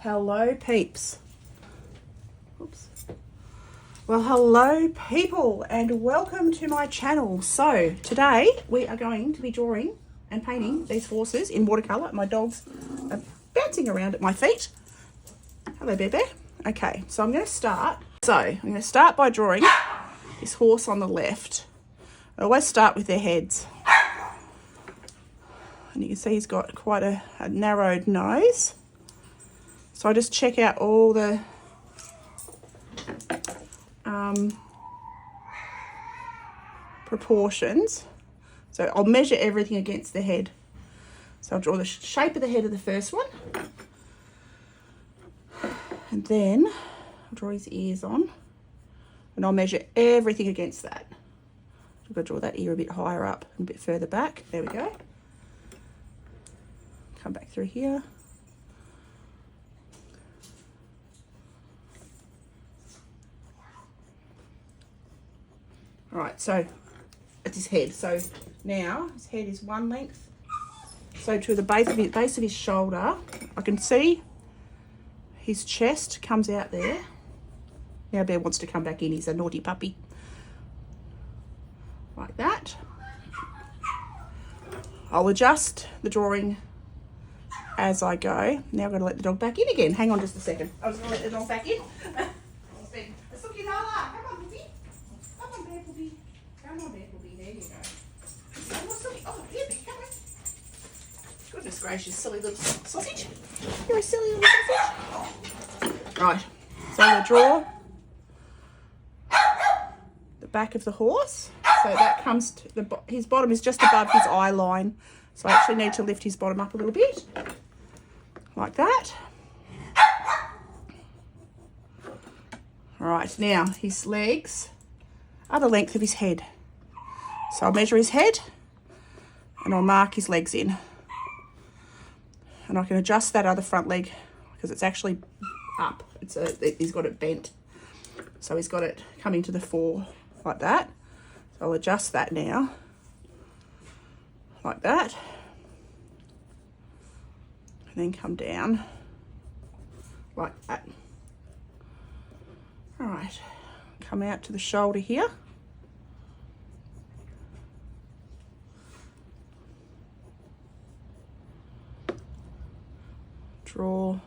Hello, peeps. Oops. Well, hello, people, and welcome to my channel. So, today we are going to be drawing and painting these horses in watercolour. My dogs are bouncing around at my feet. Hello, Bebe. Okay, so I'm going to start. By drawing this horse on the left. I always start with their heads. And you can see he's got quite a narrowed nose. So I just check out all the proportions. So I'll measure everything against the head. So I'll draw the shape of the head of the first one. And then I'll draw his ears on. And I'll measure everything against that. I've got to draw that ear a bit higher up and a bit further back. There we go. Come back through here. All right, so it's his head. So now his head is one length. So to the base of his shoulder, I can see his chest comes out there. Now Bear wants to come back in. He's a naughty puppy. Like that. I'll adjust the drawing as I go. Now I've got to let the dog back in again. Hang on just a second. I was going to let the dog back in. Let's look in Lola. Come on, Poopy. Come on, Bear Poopy. Come on, Bear Poopy. There you go. Oh, here, come on. Goodness gracious, silly little sausage. You're a silly little sausage. Right, so I'm going to draw the back of the horse. So that comes to his bottom is just above his eye line. So I actually need to lift his bottom up a little bit. Like that. All right, now his legs are the length of his head. So I'll measure his head and I'll mark his legs in. And I can adjust that other front leg because it's actually up. He's got it bent. So he's got it coming to the fore like that. So I'll adjust that now. Like that. And then come down like that. All right, come out to the shoulder here. Draw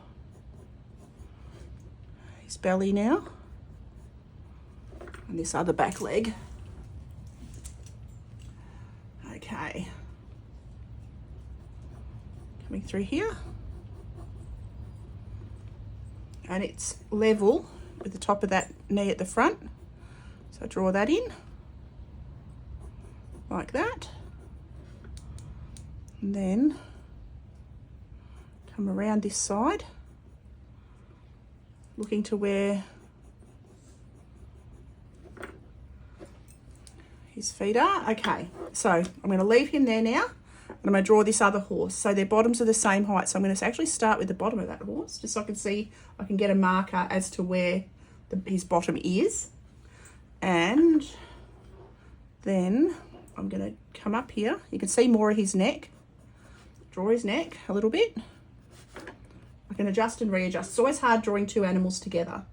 his belly now. And this other back leg. Okay. Coming through here. And it's level with the top of that knee at the front. So draw that in. Like that. And then come around this side. Looking to where his feet are. Okay, so I'm going to leave him there now. And I'm going to draw this other horse. So their bottoms are the same height. So I'm going to actually start with the bottom of that horse, just so I can see, I can get a marker as to where his bottom is. And then I'm going to come up here. You can see more of his neck. Draw his neck a little bit. I can adjust and readjust. It's always hard drawing two animals together.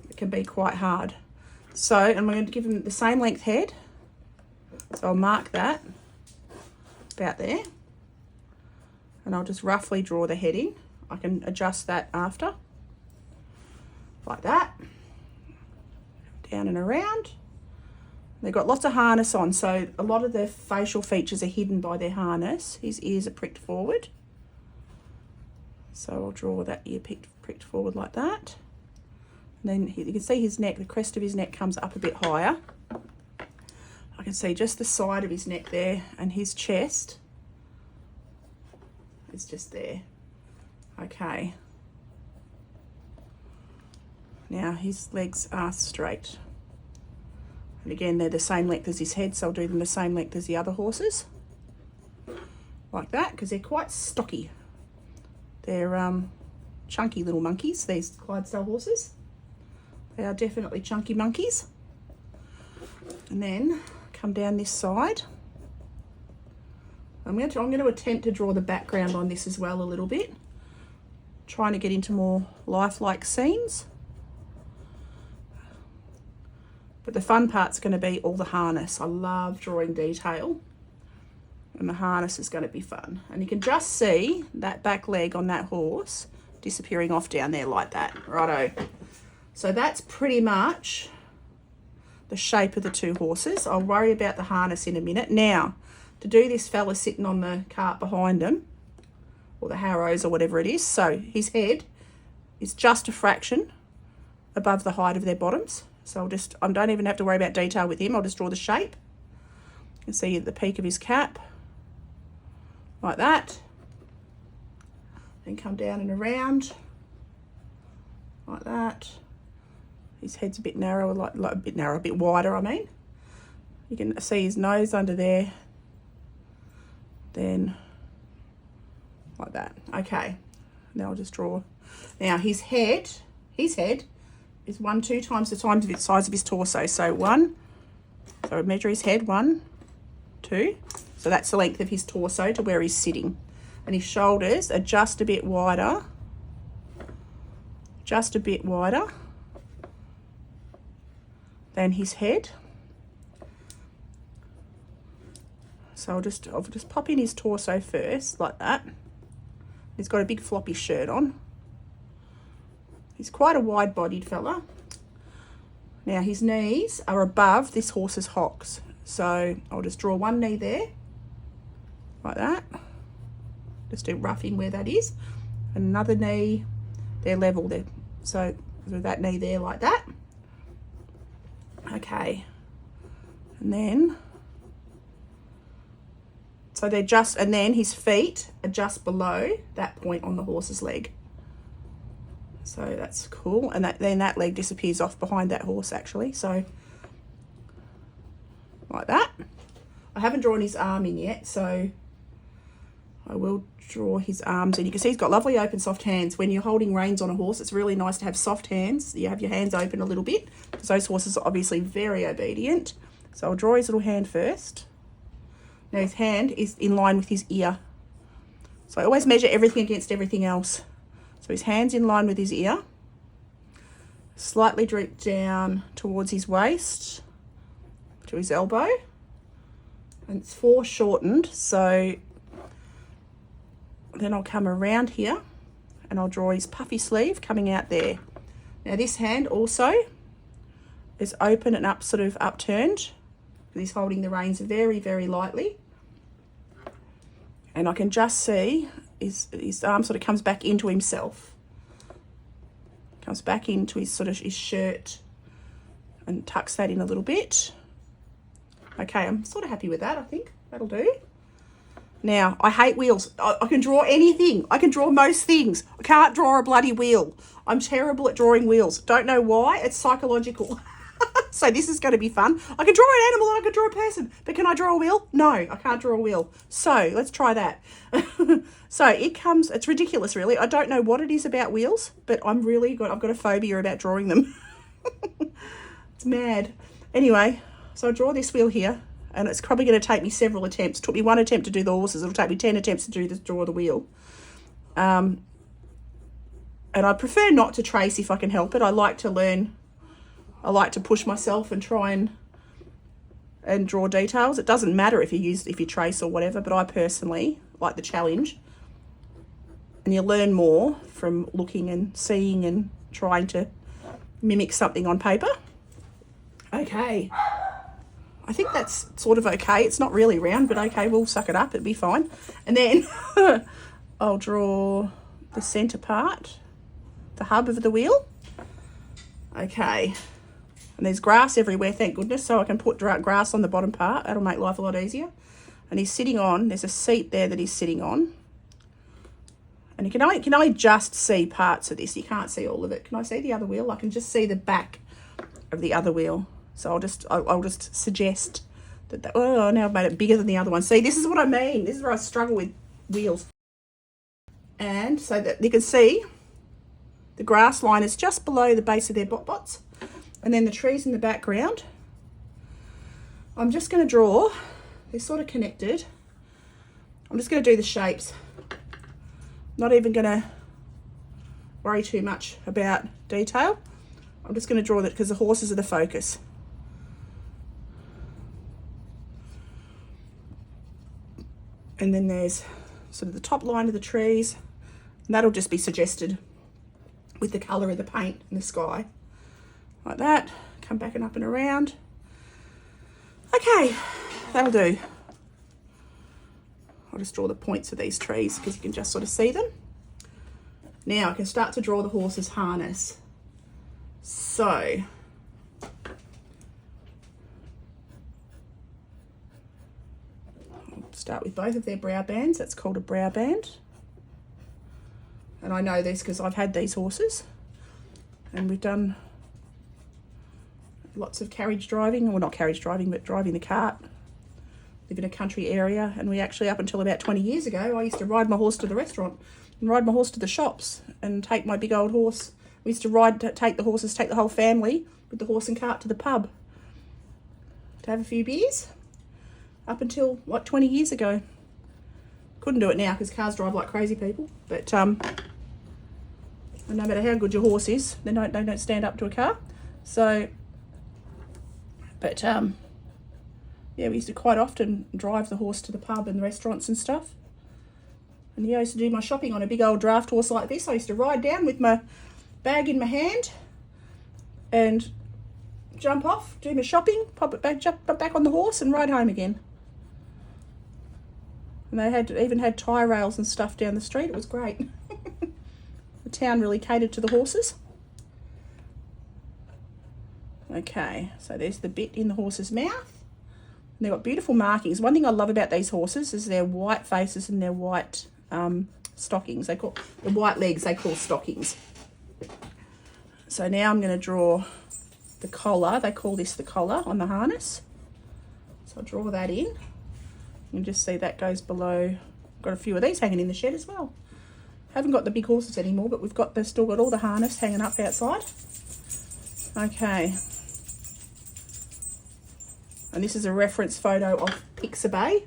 It can be quite hard. So I'm going to give him the same length head. So I'll mark that about there. And I'll just roughly draw the head in. I can adjust that after. Like that. Down and around. They've got lots of harness on, so a lot of their facial features are hidden by their harness. His ears are pricked forward. So I'll draw that ear pricked forward like that. And then you can see his neck, the crest of his neck comes up a bit higher. I can see just the side of his neck there, and his chest is just there. Okay. Now his legs are straight. And again, they're the same length as his head, so I'll do them the same length as the other horses. Like that, because they're quite stocky. They're chunky little monkeys, these Clydesdale horses. They are definitely chunky monkeys. And then come down this side. I'm going to attempt to draw the background on this as well a little bit. trying to get into more lifelike scenes. But the fun part's going to be all the harness. I love drawing detail. And the harness is going to be fun. And you can just see that back leg on that horse disappearing off down there like that. Righto. So that's pretty much the shape of the two horses. I'll worry about the harness in a minute. Now, to do this fella sitting on the cart behind him, or the harrows or whatever it is, so his head is just a fraction above the height of their bottoms. So I don't even have to worry about detail with him. I'll just draw the shape. You can see the peak of his cap, like that. Then come down and around, like that. His head's a bit narrower, like a bit wider, I mean. You can see his nose under there. Then, like that. Okay. Now I'll just draw. Now his head is 2 times the size of his torso. So I measure his head, 1, 2. So that's the length of his torso to where he's sitting. And his shoulders are just a bit wider. Just a bit wider than his head. So I'll just pop in his torso first, like that. He's got a big floppy shirt on. He's quite a wide-bodied fella. Now his knees are above this horse's hocks. So I'll just draw one knee there, like that. Just do rough in where that is. Another knee, they're level there. So that knee there like that. Okay. And then, so they're just, and then his feet are just below that point on the horse's leg. So that's cool. And then that leg disappears off behind that horse actually. So like that. I haven't drawn his arm in yet, so I will draw his arms. And you can see he's got lovely open soft hands. When you're holding reins on a horse, it's really nice to have soft hands. You have your hands open a little bit because those horses are obviously very obedient. So I'll draw his little hand first. Now his hand is in line with his ear. So I always measure everything against everything else. So his hand's in line with his ear. Slightly droop down towards his waist, to his elbow. And it's foreshortened, so then I'll come around here and I'll draw his puffy sleeve coming out there. Now this hand also is open and up, sort of upturned. He's holding the reins very, very lightly. And I can just see his arm sort of comes back into himself. Comes back into his his shirt and tucks that in a little bit. Okay, I'm sort of happy with that, I think. That'll do. Now, I hate wheels. I can draw anything. I can draw most things. I can't draw a bloody wheel. I'm terrible at drawing wheels. Don't know why. It's psychological. So this is going to be fun. I can draw an animal and I can draw a person. But can I draw a wheel? No, I can't draw a wheel. So let's try that. So it's ridiculous, really. I don't know what it is about wheels, but I've got a phobia about drawing them. It's mad. Anyway, so I draw this wheel here. And it's probably going to take me several attempts. It took me 1 attempt to do the horses. It'll take me 10 attempts to draw the wheel. And I prefer not to trace if I can help it. I like to learn. I like to push myself and try and draw details. It doesn't matter if you trace or whatever, but I personally like the challenge. And you learn more from looking and seeing and trying to mimic something on paper. Okay. I think that's sort of okay. It's not really round, but okay, we'll suck it up. It'll be fine. And then I'll draw the centre part, the hub of the wheel. Okay. And there's grass everywhere, thank goodness, so I can put grass on the bottom part. That'll make life a lot easier. And he's sitting on, there's a seat there that he's sitting on. And you can only just see parts of this. You can't see all of it. Can I see the other wheel? I can just see the back of the other wheel. So I'll just suggest that, oh, now I've made it bigger than the other one. See, this is what I mean. This is where I struggle with wheels. And so that you can see the grass line is just below the base of their bot-bots. And then the trees in the background. I'm just going to draw, they're sort of connected. I'm just going to do the shapes. Not even going to worry too much about detail. I'm just going to draw that because the horses are the focus. And then there's sort of the top line of the trees, and that'll just be suggested with the colour of the paint in the sky. Like that. Come back and up and around. Okay, that'll do. I'll just draw the points of these trees because you can just sort of see them. Now I can start to draw the horse's harness. So, I'll start with both of their brow bands. That's called a brow band. And I know this because I've had these horses. And we've done lots of carriage driving. Well, not carriage driving, but driving the cart. Live in a country area. And we actually, up until about 20 years ago, I used to ride my horse to the restaurant and ride my horse to the shops and take my big old horse. We used to take the whole family with the horse and cart to the pub to have a few beers up until like 20 years ago. Couldn't do it now because cars drive like crazy people. But no matter how good your horse is, they don't stand up to a car. So, but yeah, we used to quite often drive the horse to the pub and the restaurants and stuff. And I used to do my shopping on a big old draft horse like this. I used to ride down with my bag in my hand and jump off, do my shopping, pop it back, jump back on the horse and ride home again. And they even had tie rails and stuff down the street. It was great. The town really catered to the horses. Okay, so there's the bit in the horse's mouth. And they've got beautiful markings. One thing I love about these horses is their white faces and their white stockings. They call the white legs, they call stockings. So now I'm going to draw the collar. They call this the collar on the harness. So I'll draw that in. You can just see that goes below. Got a few of these hanging in the shed as well. Haven't got the big horses anymore, but they've still got all the harness hanging up outside. Okay. And this is a reference photo of Pixabay.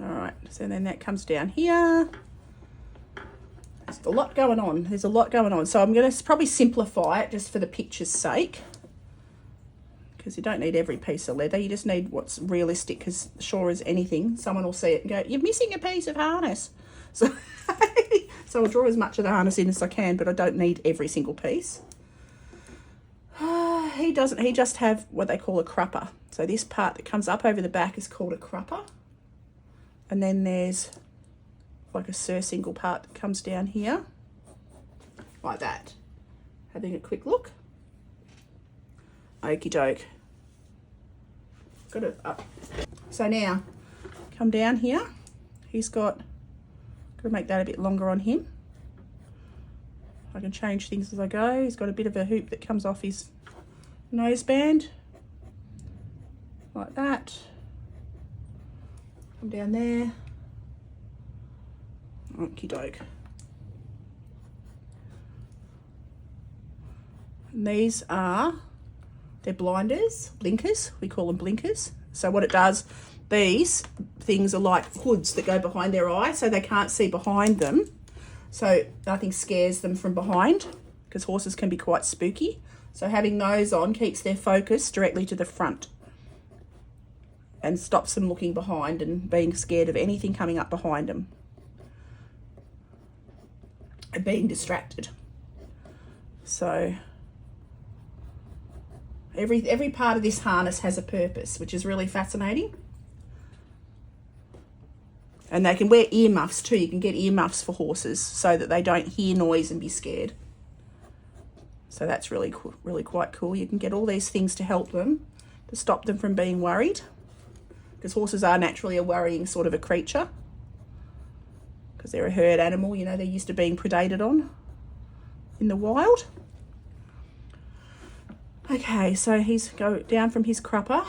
All right, so then that comes down here. There's a lot going on. So I'm going to probably simplify it just for the picture's sake, because you don't need every piece of leather. You just need what's realistic, because sure as anything, someone will see it and go, you're missing a piece of harness. So, so I'll draw as much of the harness in as I can, but I don't need every single piece. He doesn't. He just have what they call a crupper. So this part that comes up over the back is called a crupper. And then there's like a surcingle part that comes down here. Like that. Having a quick look. Okie doke. Got it up. So now, come down here. He's got to make that a bit longer on him. I can change things as I go. He's got a bit of a hoop that comes off his noseband. Like that. Come down there. Okie doke. And these are, they're blinders, blinkers. We call them blinkers. So what it does, these things are like hoods that go behind their eyes, so they can't see behind them. So nothing scares them from behind, because horses can be quite spooky. So having those on keeps their focus directly to the front and stops them looking behind and being scared of anything coming up behind them and being distracted. So every part of this harness has a purpose, which is really fascinating. And they can wear earmuffs too. You can get earmuffs for horses so that they don't hear noise and be scared. So that's really quite cool. You can get all these things to help them, to stop them from being worried, because horses are naturally a worrying sort of a creature, because they're a herd animal. You know, they're used to being predated on in the wild. Okay, so he's go down from his crupper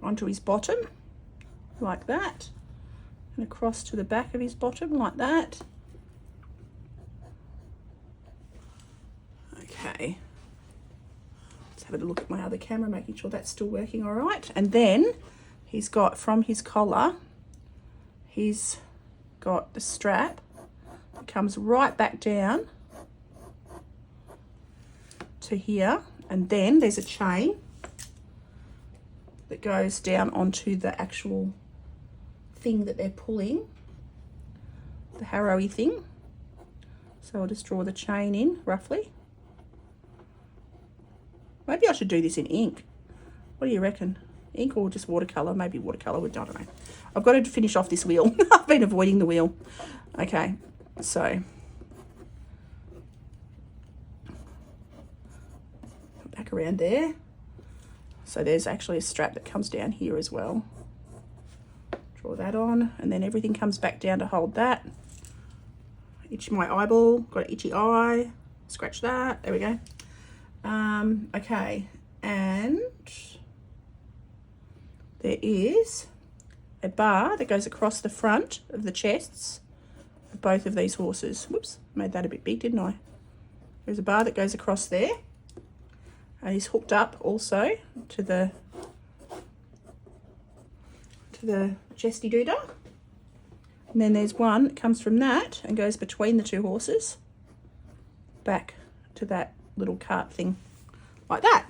onto his bottom like that, and across to the back of his bottom like that. Okay, let's have a look at my other camera, making sure that's still working all right. And then he's got, from his collar, he's got the strap It comes right back down to here, and then there's a chain that goes down onto the actual thing that they're pulling, the harrowy thing. So I'll just draw the chain in roughly. Maybe I should do this in ink. What do you reckon? Ink or just watercolour? Maybe watercolour would, I don't know. I've got to finish off this wheel. I've been avoiding the wheel. Okay, so back around there. So there's actually a strap that comes down here as well. Draw that on, and then everything comes back down to hold that. Itchy my eyeball, got an itchy eye. Scratch that, there we go. Okay, and there is a bar that goes across the front of the chests of both of these horses. Whoops, made that a bit big, didn't I? There's a bar that goes across there, and is hooked up also to the chesty doodah. And then there's one that comes from that and goes between the two horses back to that little cart thing, like that.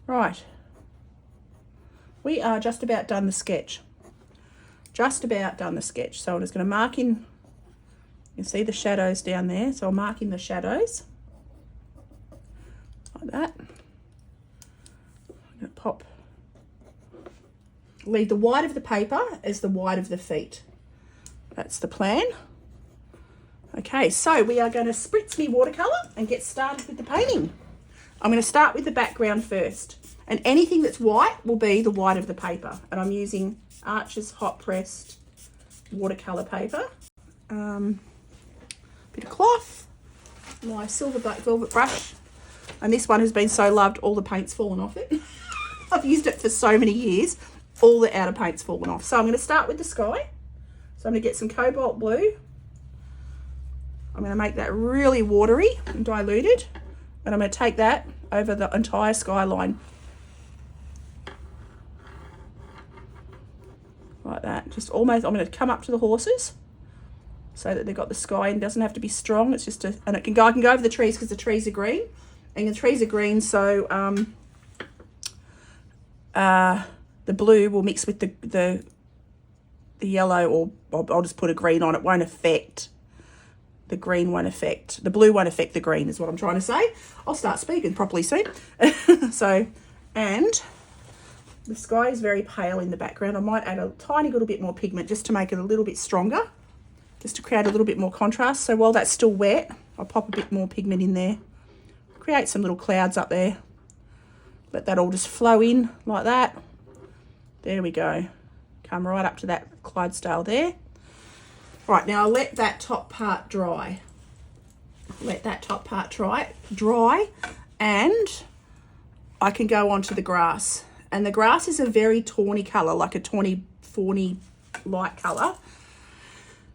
Right, we are just about done the sketch. Just about done the sketch. So I'm just going to mark in, you see the shadows down there, so I'll mark in the shadows like that. I'm going to pop, leave the white of the paper as the white of the feet. That's the plan. Okay, so we are going to spritz me watercolour and get started with the painting. I'm going to start with the background first, and anything that's white will be the white of the paper, and I'm using Arches hot pressed watercolour paper. Bit of cloth, my silver black velvet brush, and this one has been so loved all the paint's fallen off it. I've used it for so many years, all the outer paint's fallen off. So I'm going to start with the sky. So I'm going to get some cobalt blue. I'm going to make that really watery and diluted, and I'm going to take that over the entire skyline. Like that, just almost, I'm going to come up to the horses so that they've got the sky, and doesn't have to be strong. It's just and I can go over the trees because the trees are green, and the trees are green, so the blue will mix with the yellow, or I'll just put a green on. It won't affect, the green won't affect, the blue won't affect the green is what I'm trying to say. I'll start speaking properly soon. So, and the sky is very pale in the background. I might add a tiny little bit more pigment just to make it a little bit stronger, just to create a little bit more contrast. So while that's still wet, I'll pop a bit more pigment in there, create some little clouds up there. Let that all just flow in like that. There we go. Come right up to that Clydesdale there. Right, now I'll let that top part dry. Let that top part dry, and I can go on to the grass. And the grass is a very tawny colour, like a tawny, fawny light colour.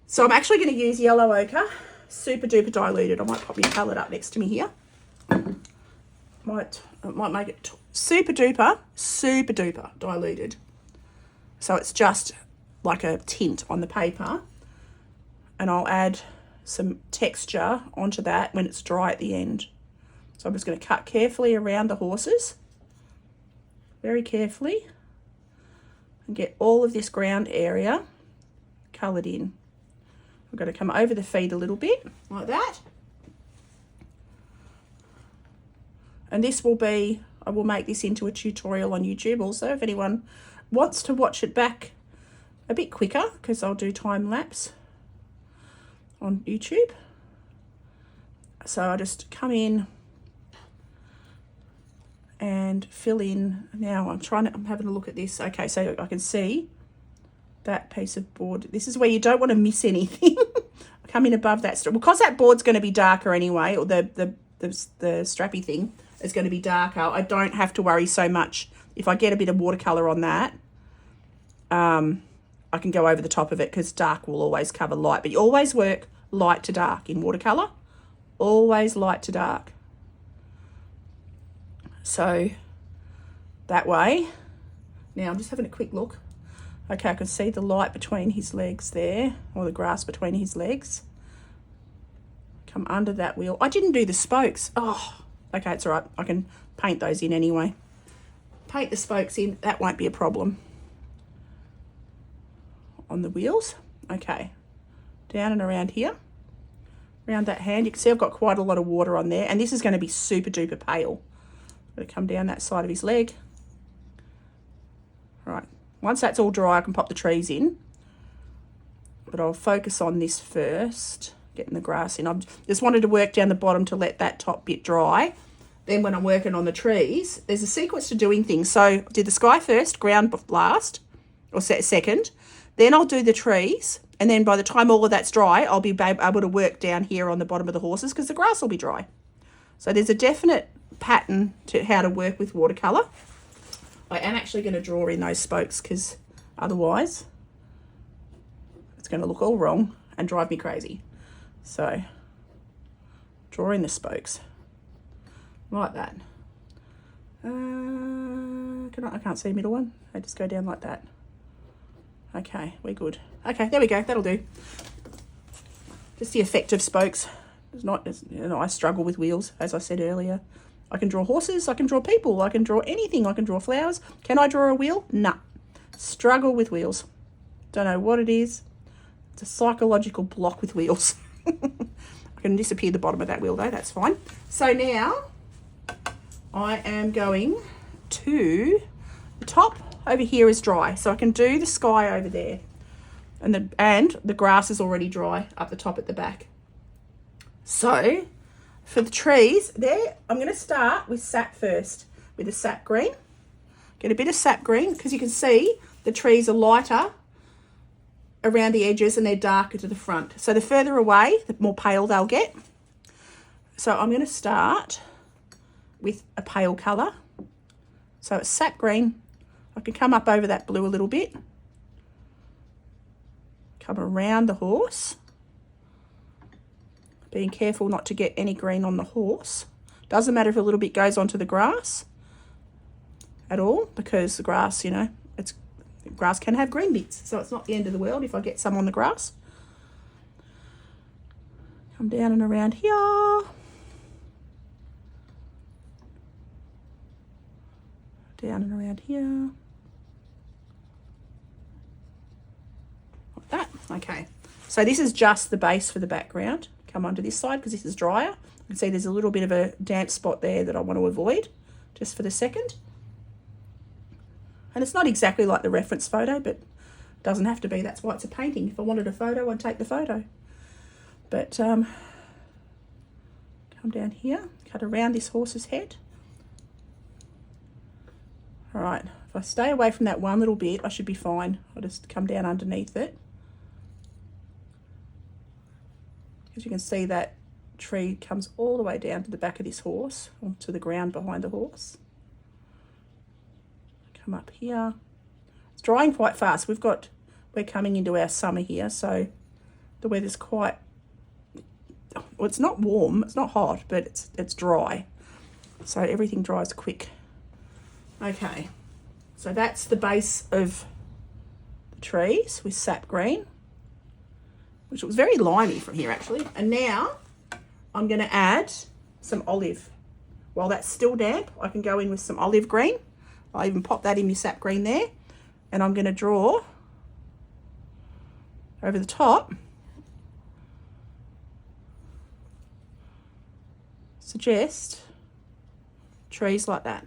So I'm actually going to use yellow ochre, super duper diluted. I might pop my palette up next to me here. Might make it super duper diluted. So it's just like a tint on the paper. And I'll add some texture onto that when it's dry at the end. So I'm just going to cut carefully around the horses. Very carefully, and get all of this ground area coloured in. I'm going to come over the feet a little bit, like that. And this will be, I will make this into a tutorial on YouTube also, if anyone wants to watch it back a bit quicker, because I'll do time lapse on YouTube. So I just come in and fill in. Now I'm having a look at this. Okay, so I can see that piece of board. This is where you don't want to miss anything. Come in above that, because that board's going to be darker anyway, or the strappy thing is going to be darker. I don't have to worry so much. If I get a bit of watercolour on that, I can go over the top of it, because dark will always cover light. But you always work light to dark in watercolour. Always light to dark. So that way, now I'm just having a quick look. Okay, I can see the light between his legs there, or the grass between his legs. come under that wheel. I didn't do the spokes. Oh, okay, it's all right. I can paint those in anyway. Paint the spokes in, that won't be a problem. On the wheels, okay. Down and around here. Around that hand, you can see I've got quite a lot of water on there, and this is going to be super duper pale. Going to come down that side of his leg. Right, once that's all dry, I can pop the trees in. But I'll focus on this first, getting the grass in. I just wanted to work down the bottom to let that top bit dry. Then when I'm working on the trees, there's a sequence to doing things. So I did the sky first, ground last, or second. Then I'll do the trees. And then by the time all of that's dry, I'll be able to work down here on the bottom of the horses because the grass will be dry. So there's a definite pattern to how to work with watercolour. I am actually going to draw in those spokes because otherwise it's going to look all wrong and drive me crazy. So draw in the spokes like that. I can't see the middle one. I just go down like that. Okay, we're good. Okay, there we go. That'll do. Just the effect of spokes. It's not, I struggle with wheels, as I said earlier. I can draw horses, I can draw people, I can draw anything, I can draw flowers. Can I draw a wheel? Nah. Struggle with wheels. Don't know what it is. It's a psychological block with wheels. I can disappear the bottom of that wheel though, that's fine. So now I am going to, the top over here is dry, so I can do the sky over there. And the grass is already dry up the top at the back. So for the trees there, I'm going to start with sap first, with the sap green. Get a bit of sap green because you can see the trees are lighter around the edges and they're darker to the front. So the further away, the more pale they'll get. So I'm going to start with a pale colour. So it's sap green. I can come up over that blue a little bit. Come around the horse. Being careful not to get any green on the horse. Doesn't matter if a little bit goes onto the grass at all, because the grass, grass can have green bits, so it's not the end of the world if I get some on the grass. Come down and around here. Down and around here. Like that. Okay. So this is just the base for the background. Come onto this side because this is drier. You can see there's a little bit of a damp spot there that I want to avoid just for the second. And it's not exactly like the reference photo, but it doesn't have to be. That's why it's a painting. If I wanted a photo, I'd take the photo. But come down here, cut around this horse's head. All right, if I stay away from that one little bit, I should be fine. I'll just come down underneath it. As you can see, that tree comes all the way down to the back of this horse, or to the ground behind the horse. Come up here. It's drying quite fast. We're coming into our summer here, so the weather's quite, well, it's not warm, it's not hot, but it's dry. So everything dries quick. Okay, so that's the base of the trees with sap green, which was very limey from here actually. And now I'm going to add some olive. While that's still damp, I can go in with some olive green. I'll even pop that in my sap green there. And I'm going to draw over the top, suggest trees like that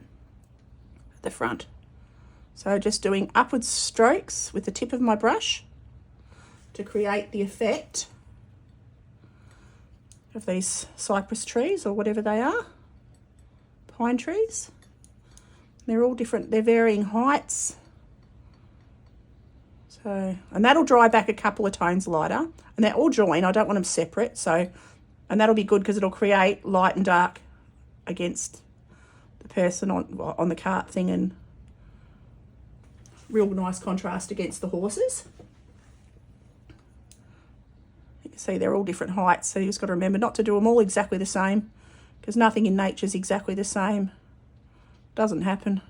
at the front. So just doing upward strokes with the tip of my brush to create the effect of these cypress trees or whatever they are, pine trees. They're all different, they're varying heights. So, and that'll dry back a couple of tones lighter, and they're all joined, I don't want them separate, so, and that'll be good because it'll create light and dark against the person on the cart thing, and real nice contrast against the horses. You can see they're all different heights, so you just got to remember not to do them all exactly the same, because nothing in nature is exactly the same. Doesn't happen.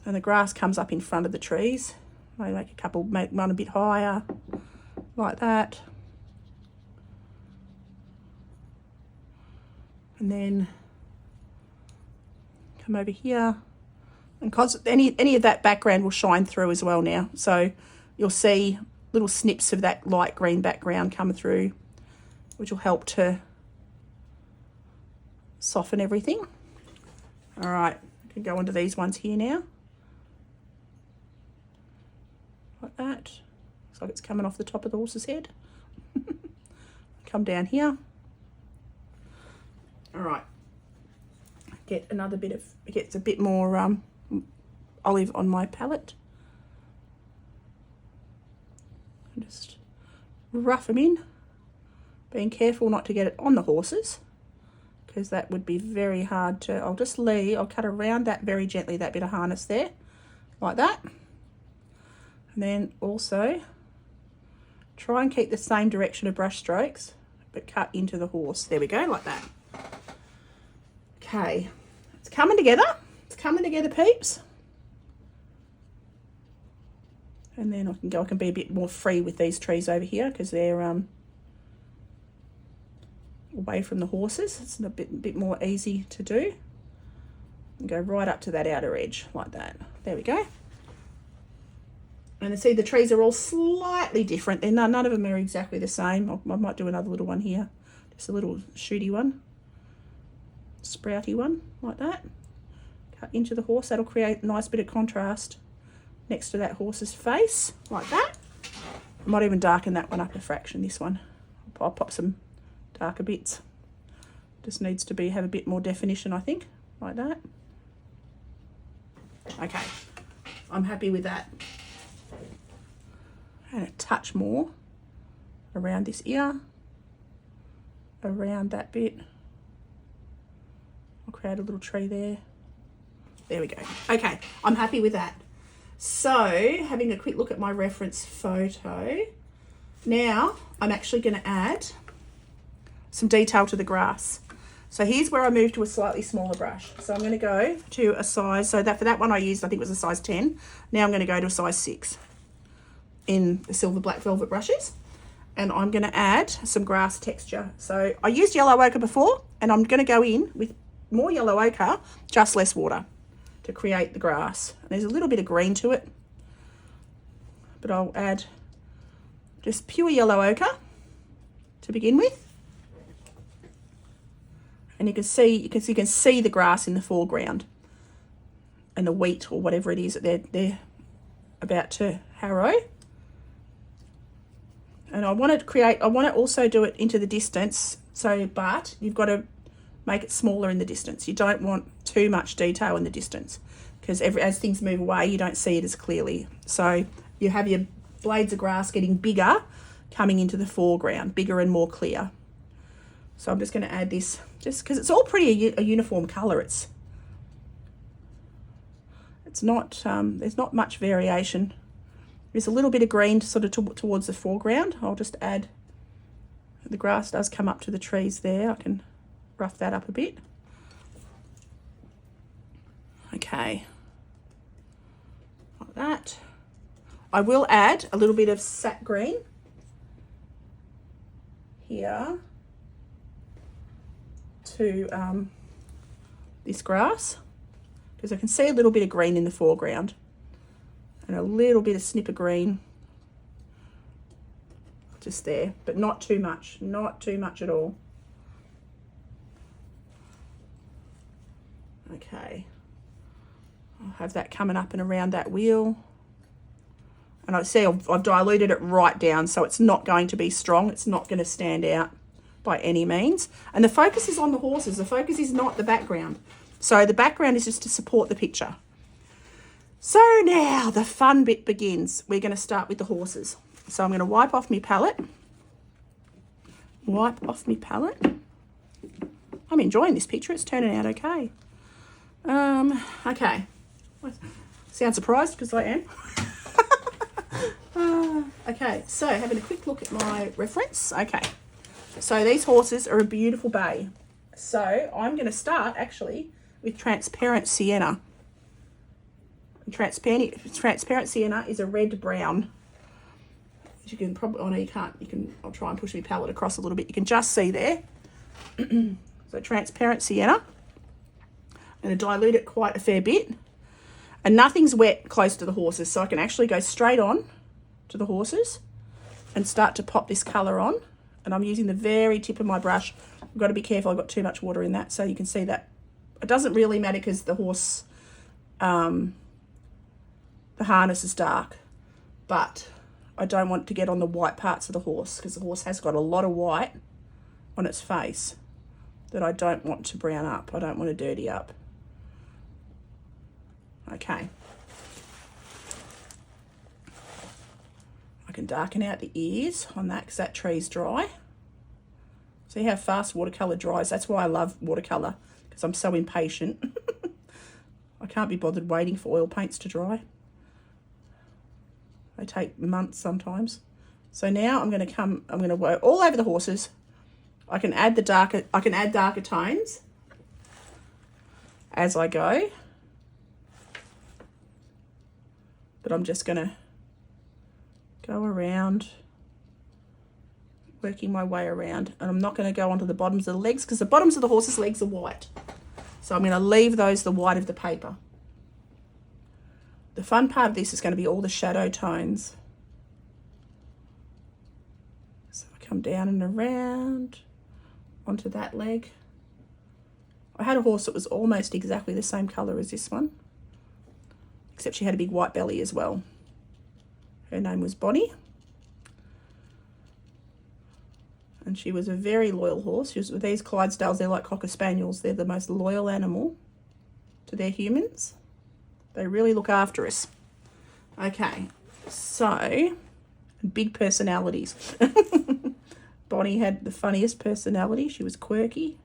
And the grass comes up in front of the trees. I make one a bit higher, like that. And then come over here. And cause any of that background will shine through as well now. So you'll see little snips of that light green background coming through, which will help to soften everything. All right, I can go onto these ones here now. Like that. Looks like it's coming off the top of the horse's head. Come down here. All right. Get another bit of, it gets a bit more olive on my palette. Just rough them in, being careful not to get it on the horses, because that would be very hard to, I'll cut around that very gently, that bit of harness there, like that. And then also try and keep the same direction of brush strokes, but cut into the horse. There we go, like that. Okay, it's coming together. It's coming together, peeps. And then I can be a bit more free with these trees over here because they're away from the horses. It's a bit more easy to do. And go right up to that outer edge like that. There we go. And you see the trees are all slightly different. They're none of them are exactly the same. I might do another little one here. Just a little shooty one. Sprouty one like that. Cut into the horse. That'll create a nice bit of contrast next to that horse's face, like that. I might even darken that one up a fraction, this one. I'll pop some darker bits. Just needs to have a bit more definition, I think, like that. Okay, I'm happy with that. And a touch more around this ear, around that bit. I'll create a little tree there. There we go. Okay, I'm happy with that. So, having a quick look at my reference photo, now I'm actually going to add some detail to the grass. So here's where I moved to a slightly smaller brush. So I'm going to go to a size, so that for that one I used, I think it was a size 10. Now I'm going to go to a size 6 in the Silver Black Velvet brushes. And I'm going to add some grass texture. So I used yellow ochre before, and I'm going to go in with more yellow ochre, just less water, to create the grass. And there's a little bit of green to it, but I'll add just pure yellow ochre to begin with. And you can see the grass in the foreground and the wheat or whatever it is that they're about to harrow. And I want to also do it into the distance. So, but you've got to make it smaller in the distance. You don't want too much detail in the distance, because as things move away, you don't see it as clearly. So you have your blades of grass getting bigger, coming into the foreground, bigger and more clear. So I'm just going to add this, just because it's all pretty a uniform colour. It's not, there's not much variation. There's a little bit of green sort of towards the foreground. I'll just add, the grass does come up to the trees there. I can rough that up a bit. Okay, like that. I will add a little bit of sap green here to this grass, because I can see a little bit of green in the foreground and a little bit of snip of green just there, but not too much, not too much at all. Okay, I'll have that coming up and around that wheel. And I see I've diluted it right down, so it's not going to be strong. It's not going to stand out by any means. And the focus is on the horses. The focus is not the background. So the background is just to support the picture. So now the fun bit begins. We're going to start with the horses. So I'm going to wipe off my palette. Wipe off my palette. I'm enjoying this picture. It's turning out okay. Okay. Sound surprised, because I am. Okay, so having a quick look at my reference. Okay, so these horses are a beautiful bay. So I'm going to start actually with Transparent Sienna. Transparent Sienna is a red brown. You can probably, oh no, you can't. I'll try and push my palette across a little bit. You can just see there. So transparent sienna. I'm going to dilute it quite a fair bit. And nothing's wet close to the horses, so I can actually go straight on to the horses and start to pop this colour on. And I'm using the very tip of my brush. I've got to be careful, I've got too much water in that, so you can see that. It doesn't really matter because the horse, the harness is dark, but I don't want to get on the white parts of the horse because the horse has got a lot of white on its face that I don't want to brown up. I don't want to dirty up. Okay. I can darken out the ears on that because that tree's dry. See how fast watercolour dries? That's why I love watercolour, because I'm so impatient. I can't be bothered waiting for oil paints to dry. They take months sometimes. So now I'm going to work all over the horses. I can add darker tones as I go. But I'm just going to go around, working my way around. And I'm not going to go onto the bottoms of the legs because the bottoms of the horse's legs are white. So I'm going to leave those the white of the paper. The fun part of this is going to be all the shadow tones. So I come down and around onto that leg. I had a horse that was almost exactly the same colour as this one, except she had a big white belly as well. Her name was Bonnie. And she was a very loyal horse. She was, with these Clydesdales, they're like Cocker Spaniels. They're the most loyal animal to their humans. They really look after us. Okay, so big personalities. Bonnie had the funniest personality. She was quirky.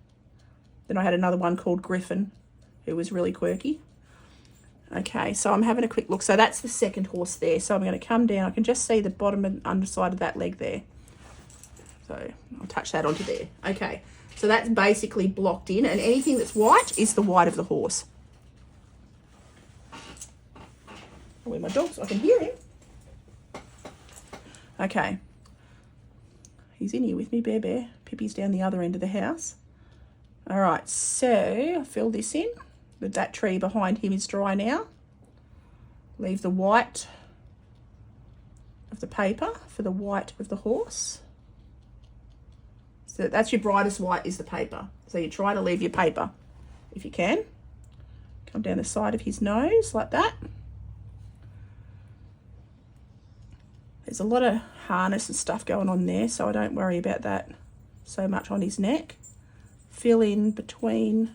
Then I had another one called Griffin, who was really quirky. Okay, so I'm having a quick look. So that's the second horse there. So I'm going to come down. I can just see the bottom and underside of that leg there. So I'll touch that onto there. Okay, so that's basically blocked in. And anything that's white is the white of the horse. Where my dog, so I can hear him. Okay. He's in here with me, Bear. Pippi's down the other end of the house. All right, so I fill this in. That tree behind him is dry now. Leave the white of the paper for the white of the horse. So that's your brightest white is the paper. So you try to leave your paper if you can. Come down the side of his nose like that. There's a lot of harness and stuff going on there, so I don't worry about that so much on his neck. Fill in between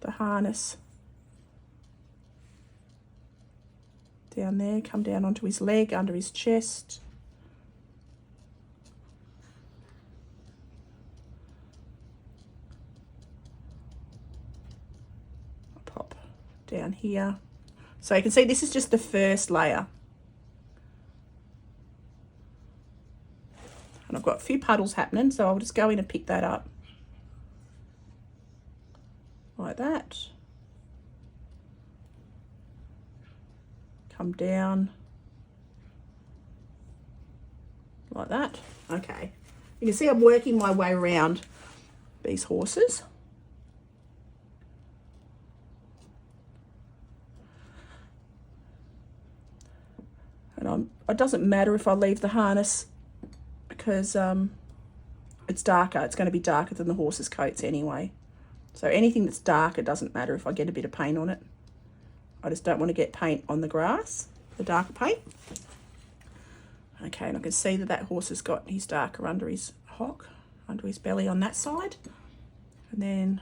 the harness down there, come down onto his leg, under his chest. I'll pop down here. So you can see this is just the first layer. And I've got a few puddles happening, so I'll just go in and pick that up. Like that. Come down. Like that. Okay. You can see I'm working my way around these horses. And it doesn't matter if I leave the harness because it's darker. It's going to be darker than the horse's coats anyway. So anything that's dark, it doesn't matter if I get a bit of paint on it. I just don't want to get paint on the grass, the darker paint. Okay, and I can see that that horse has got his darker under his hock, under his belly on that side. And then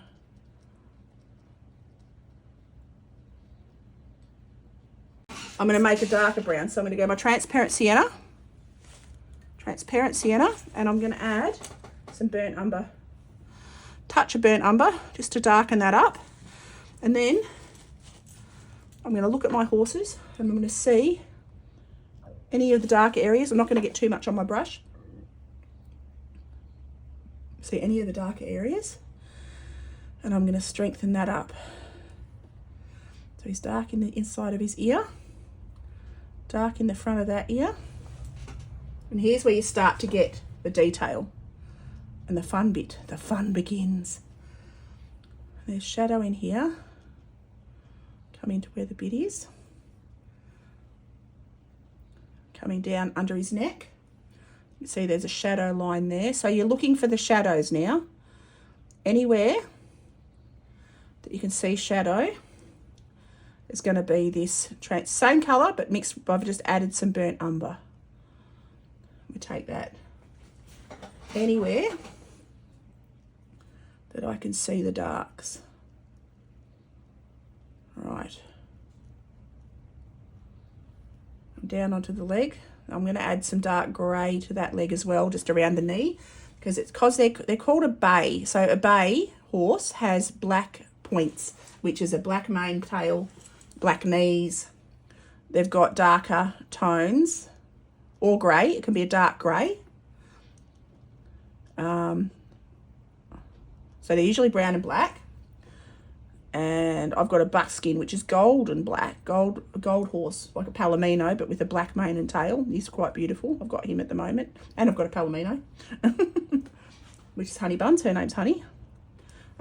I'm going to make a darker brown. So I'm going to go my transparent sienna, and I'm going to add some burnt umber. Touch of burnt umber just to darken that up. And then I'm going to look at my horses and I'm going to see any of the darker areas. I'm not going to get too much on my brush. See any of the darker areas. And I'm going to strengthen that up. So he's dark in the inside of his ear. Dark in the front of that ear. And here's where you start to get the detail. And the fun bit, the fun begins. There's shadow in here. Coming to where the bit is. Coming down under his neck. You see there's a shadow line there. So you're looking for the shadows now. Anywhere that you can see shadow is going to be this same colour but mixed. I've just added some burnt umber. We take that anywhere that I can see the darks. Right. Down onto the leg. I'm going to add some dark grey to that leg as well, just around the knee, because they're called a bay. So a bay horse has black points, which is a black mane, tail, black knees. They've got darker tones or grey. It can be a dark grey. So they're usually brown and black. And I've got a buckskin, which is gold and black, a gold horse, like a Palomino, but with a black mane and tail. He's quite beautiful. I've got him at the moment. And I've got a Palomino, which is Honey Buns. Her name's Honey.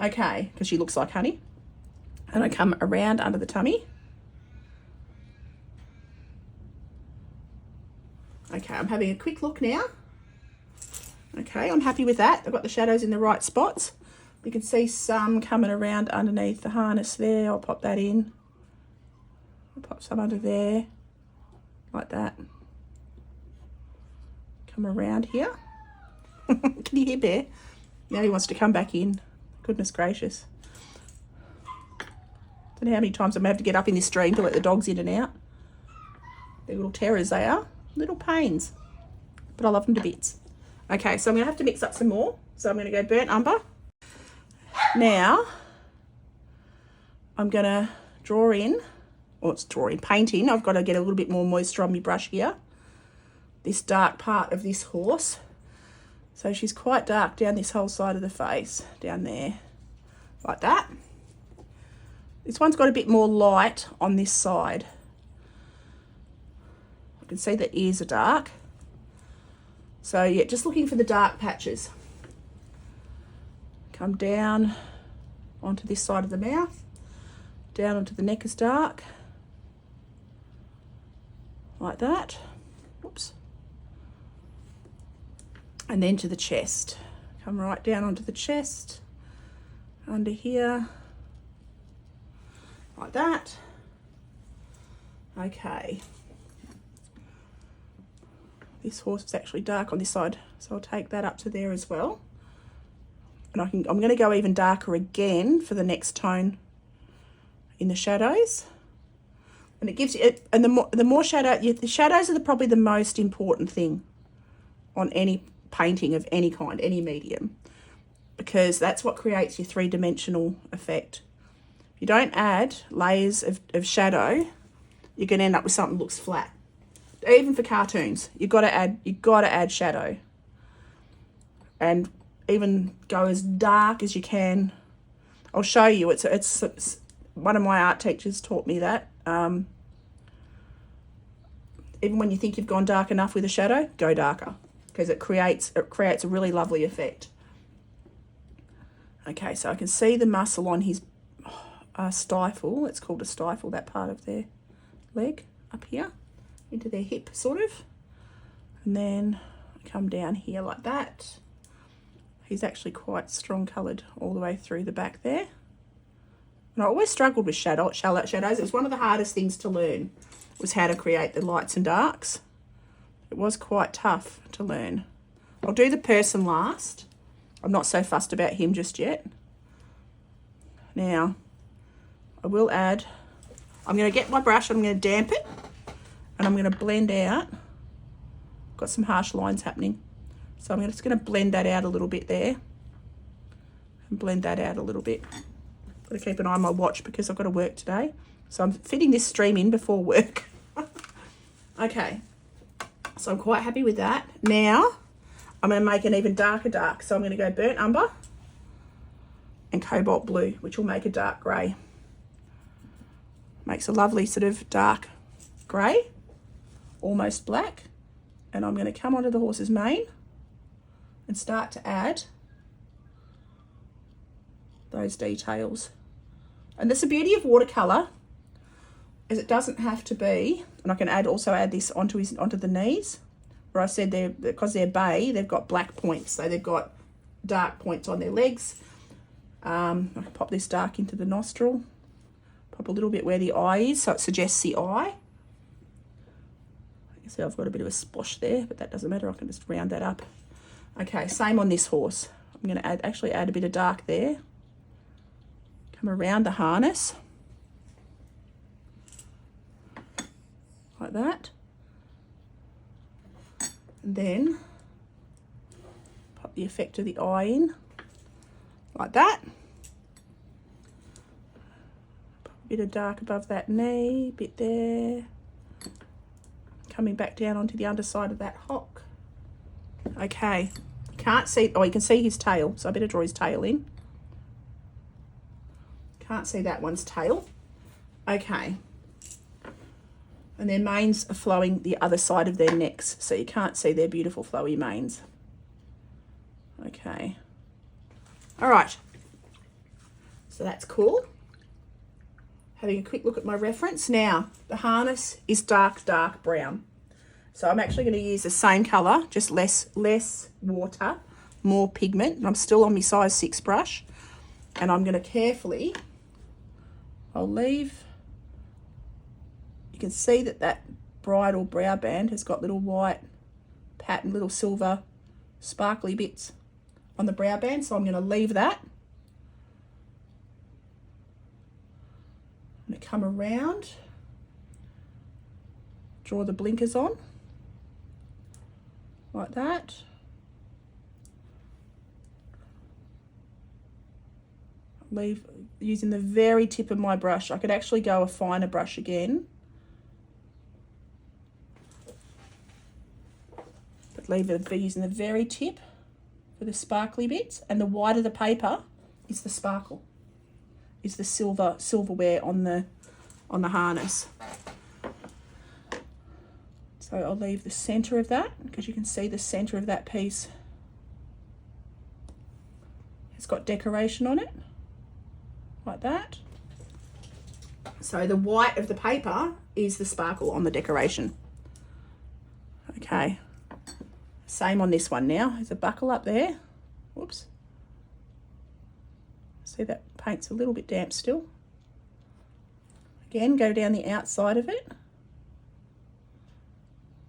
Okay, because she looks like honey. And I come around under the tummy. Okay, I'm having a quick look now. Okay, I'm happy with that. I've got the shadows in the right spots. You can see some coming around underneath the harness there. I'll pop that in. I'll pop some under there, like that. Come around here. Can you hear Bear? Now he wants to come back in. Goodness gracious. Don't know how many times I'm going to have to get up in this stream to let the dogs in and out. They're little terrors, they are. Little pains. But I love them to bits. Okay, so I'm going to have to mix up some more. So I'm going to go burnt umber. Now, I'm going to paint in. I've got to get a little bit more moisture on my brush here. This dark part of this horse. So she's quite dark down this whole side of the face, down there, like that. This one's got a bit more light on this side. I can see the ears are dark. So yeah, just looking for the dark patches. Come down onto this side of the mouth, down onto the neck is dark, like that. Oops. And then to the chest. Come right down onto the chest, under here, like that. Okay. This horse is actually dark on this side, so I'll take that up to there as well. And I'm going to go even darker again for the next tone in the shadows. And it gives you, and the more shadow, the shadows are probably the most important thing on any painting of any kind, any medium, because that's what creates your three-dimensional effect. If you don't add layers of shadow, you're going to end up with something that looks flat. Even for cartoons, you've got to add shadow. And even go as dark as you can. I'll show you. It's one of my art teachers taught me that. Even when you think you've gone dark enough with a shadow, go darker, because it creates a really lovely effect. Okay, so I can see the muscle on his stifle. It's called a stifle, that part of their leg up here into their hip, sort of. And then come down here like that. He's actually quite strong coloured all the way through the back there. And I always struggled with shadows. It was one of the hardest things to learn, was how to create the lights and darks. It was quite tough to learn. I'll do the person last. I'm not so fussed about him just yet. Now, I will add, I'm going to get my brush, I'm going to damp it, and I'm going to blend out. Got some harsh lines happening. So I'm just going to blend that out a little bit there. And blend that out a little bit. Got to keep an eye on my watch because I've got to work today. So I'm fitting this stream in before work. Okay. So I'm quite happy with that. Now, I'm going to make an even darker dark. So I'm going to go burnt umber and cobalt blue, which will make a dark grey. Makes a lovely sort of dark grey, almost black. And I'm going to come onto the horse's mane and start to add those details. And that's the beauty of watercolour, is it doesn't have to be, and I can also add this onto the knees, where I said because they're bay, they've got black points, so they've got dark points on their legs. I can pop this dark into the nostril, pop a little bit where the eye is, so it suggests the eye. You see I've got a bit of a splosh there, but that doesn't matter, I can just round that up. Okay, same on this horse. I'm going to actually add a bit of dark there. Come around the harness. Like that. And then pop the effect of the eye in. Like that. Pop a bit of dark above that knee, bit there. Coming back down onto the underside of that hock. Okay. You can't see, oh, you can see his tail, so I better draw his tail in. Can't see that one's tail. Okay. And their manes are flowing the other side of their necks, so you can't see their beautiful flowy manes. Okay. All right. So that's cool. Having a quick look at my reference. Now, the harness is dark brown. So I'm actually going to use the same colour, just less water, more pigment. And I'm still on my size 6 brush. And I'm going to carefully, I'll leave, you can see that bridal brow band has got little white pattern, little silver sparkly bits on the brow band. So I'm going to leave that. I'm going to come around, draw the blinkers on. Like that. Leave using the very tip of my brush. I could actually go a finer brush again. But leave it using the very tip for the sparkly bits. And the whiter the paper is the sparkle. Is the silverware on the harness. So I'll leave the center of that, because you can see the center of that piece has got decoration on it, like that. So the white of the paper is the sparkle on the decoration. Okay, same on this one now. There's a buckle up there. Whoops. See that paint's a little bit damp still. Again, go down the outside of it.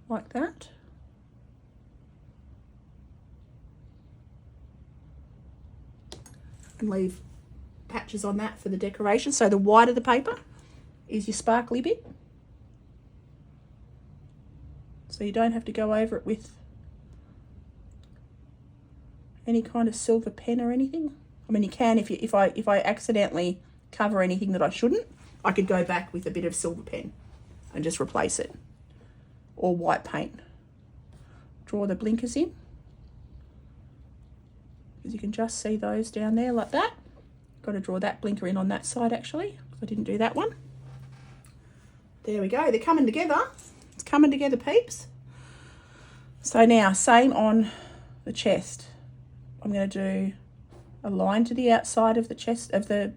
Like that. And leave patches on that for the decoration. So the whiter the paper is your sparkly bit. So you don't have to go over it with any kind of silver pen or anything. I mean, you can if I accidentally cover anything that I shouldn't, I could go back with a bit of silver pen and just replace it. Or white paint. Draw the blinkers in, because you can just see those down there like that. Got to draw that blinker in on that side actually, because I didn't do that one. There we go, they're coming together. It's coming together, peeps. So now, same on the chest. I'm going to do a line to the outside of the chest of the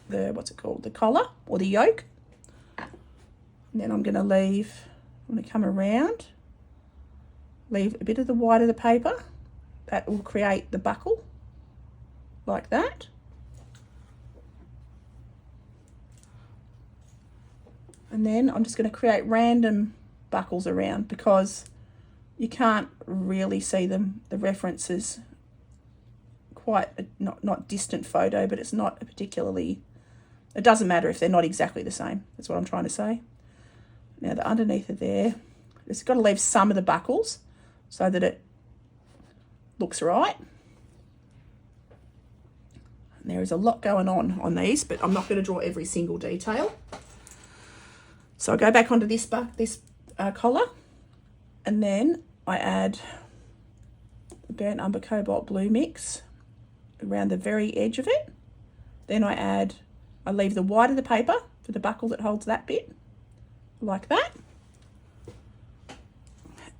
what's it called, the collar or the yoke. And then I'm going to come around, leave a bit of the white of the paper. That will create the buckle, like that. And then I'm just going to create random buckles around, because you can't really see them. The reference is quite a not distant photo, but it's not a particularly, it doesn't matter if they're not exactly the same. That's what I'm trying to say. Now the underneath of there, just got to leave some of the buckles so that it looks right. And there is a lot going on these, but I'm not going to draw every single detail. So I go back onto this collar, and then I add the burnt umber cobalt blue mix around the very edge of it. Then I leave the white of the paper for the buckle that holds that bit, like that.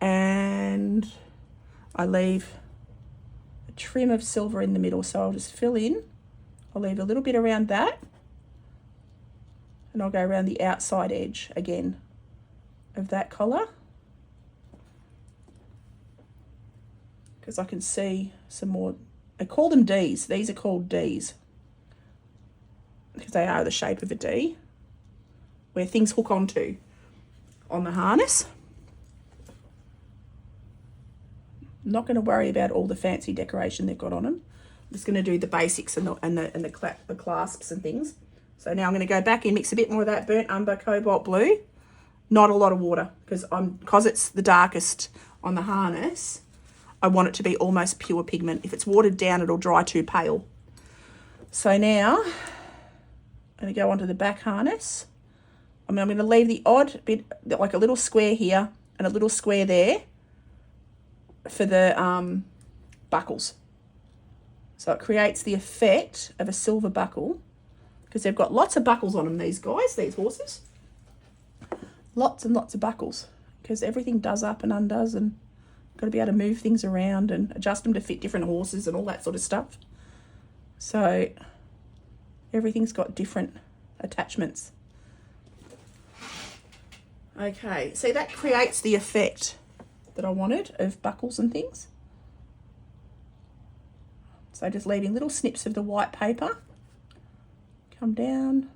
And I leave a trim of silver in the middle. So I'll just fill in. I'll leave a little bit around that. And I'll go around the outside edge again of that collar. Because I can see some more. I call them Ds. These are called Ds. Because they are the shape of a D. Where things hook onto on the harness. I'm not going to worry about all the fancy decoration they've got on them. I'm just going to do the basics and the clasps and things. So now I'm going to go back in, mix a bit more of that burnt umber cobalt blue. Not a lot of water, because it's the darkest on the harness. I want it to be almost pure pigment. If it's watered down, it'll dry too pale. So now I'm going to go onto the back harness. I'm going to leave the odd bit, like a little square here and a little square there for the buckles. So it creates the effect of a silver buckle, because they've got lots of buckles on them, these guys, these horses. Lots and lots of buckles, because everything does up and undoes, and got to be able to move things around and adjust them to fit different horses and all that sort of stuff. So everything's got different attachments. Okay, see, that creates the effect that I wanted of buckles and things. So just leaving little snips of the white paper. Come down.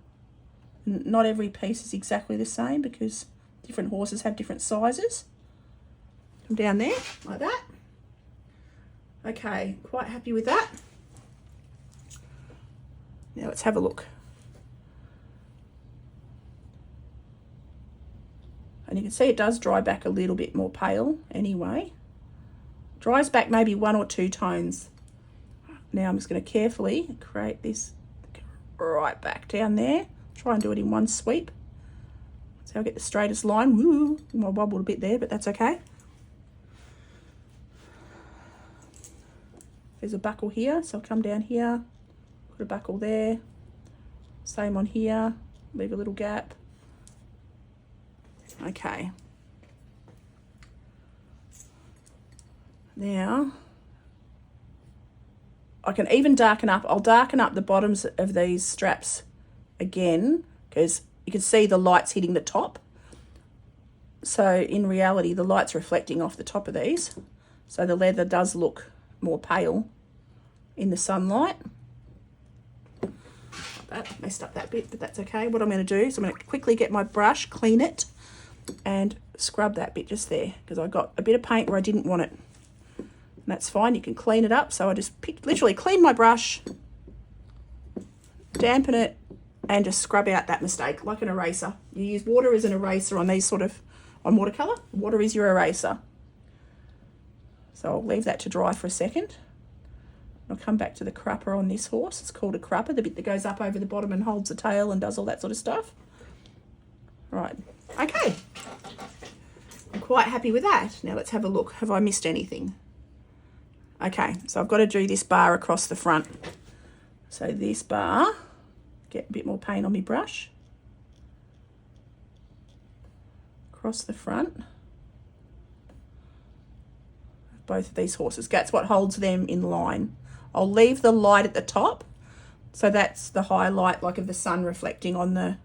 Not every piece is exactly the same because different horses have different sizes. Come down there like that. Okay, quite happy with that. Now let's have a look. And you can see it does dry back a little bit more pale anyway. Dries back maybe 1 or 2 tones. Now I'm just going to carefully create this right back down there. Try and do it in one sweep. So I'll get the straightest line. Woo! I wobbled a bit there, but that's okay. There's a buckle here, so I'll come down here, put a buckle there. Same on here, leave a little gap. Okay. Now, I can even darken up. I'll darken up the bottoms of these straps again, because you can see the light's hitting the top. So in reality, the light's reflecting off the top of these. So the leather does look more pale in the sunlight. Like that, messed up that bit, but that's okay. What I'm going to do is I'm going to quickly get my brush, clean it, and scrub that bit just there, because I got a bit of paint where I didn't want it. And that's fine, you can clean it up. So I just literally clean my brush, dampen it, and just scrub out that mistake like an eraser. You use water as an eraser on these sort of, on watercolour. Water is your eraser. So I'll leave that to dry for a second. I'll come back to the crupper on this horse. It's called a crupper, the bit that goes up over the bottom and holds the tail and does all that sort of stuff. Right, okay. I'm quite happy with that. Now let's have a look. Have I missed anything? Okay, so I've got to do this bar across the front. So this bar, get a bit more paint on my brush. Across the front. Both of these horses. That's what holds them in line. I'll leave the light at the top. So that's the highlight, like of the sun reflecting on the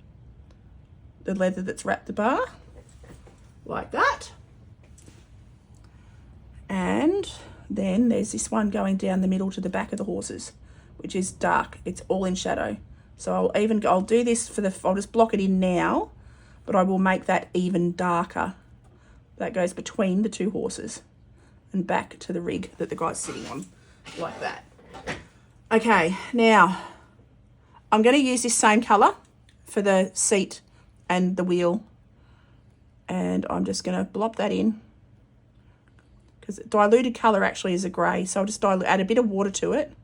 leather that's wrapped the bar. Like that. And then there's this one going down the middle to the back of the horses, which is dark. It's all in shadow. So I'll do this I'll just block it in now, but I will make that even darker. That goes between the two horses and back to the rig that the guy's sitting on, like that. Okay, now I'm going to use this same colour for the seat and the wheel, and I'm just going to blop that in, because diluted colour actually is a grey, so I'll just add a bit of water to it,